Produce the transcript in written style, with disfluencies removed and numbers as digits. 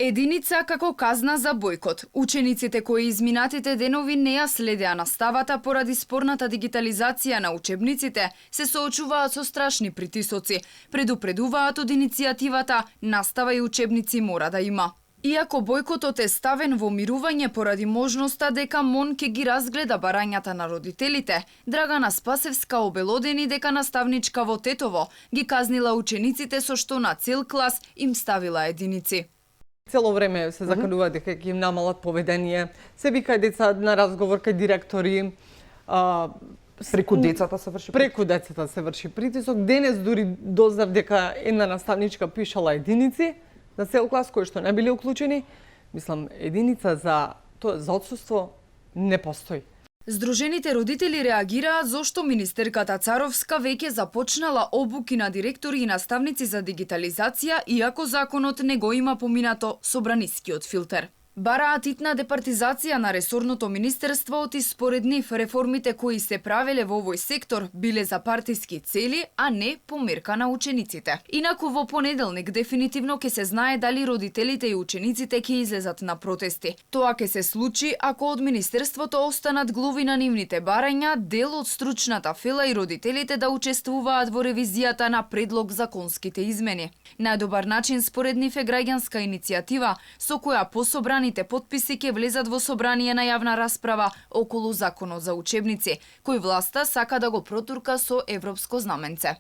Единица како казна за бојкот. Учениците кои изминатите денови не ја следеа наставата поради спорната дигитализација на учебниците се соочуваат со страшни притисоци. Предупредуваат од иницијативата "Настава и учебници мора да има". Иако бојкотот е ставен во мирување поради можноста дека МОН ќе ги разгледа барањата на родителите, Драгана Спасевска обелодени дека наставничка во Тетово ги казнила учениците со што на цел клас им ставила единици. Цело време се заканува дека ќе им намалат поведение, се вика деца на разговор кај директори, преку децата се врши преку децата се врши притисок. Денес дури дознав дека една наставничка пишала единици на цел клас кои што не биле уклучени. Мислам, единица за отсуство не постои. Сдружените родители реагираат зошто министерката Царовска веќе започнала обуки на директори и наставници за дигитализација, иако законот не го има поминато собранискиот филтер. Бараат итна департизација на ресорното министерство и според нив реформите кои се правеле во овој сектор биле за партиски цели, а не померка на учениците. Инаку во понеделник дефинитивно ќе се знае дали родителите и учениците ќе излезат на протести. Тоа ќе се случи ако од министерството останат глуви на нивните барања, дел од стручната фела и родителите да учествуваат во ревизијата на предлог законските измени. Најдобар начин според нив е граѓанска иницијатива со која пособрани потписи ќе влезат во собрание на јавна расправа околу законот за учебници, кој власта сака да го протурка со европско знаменце.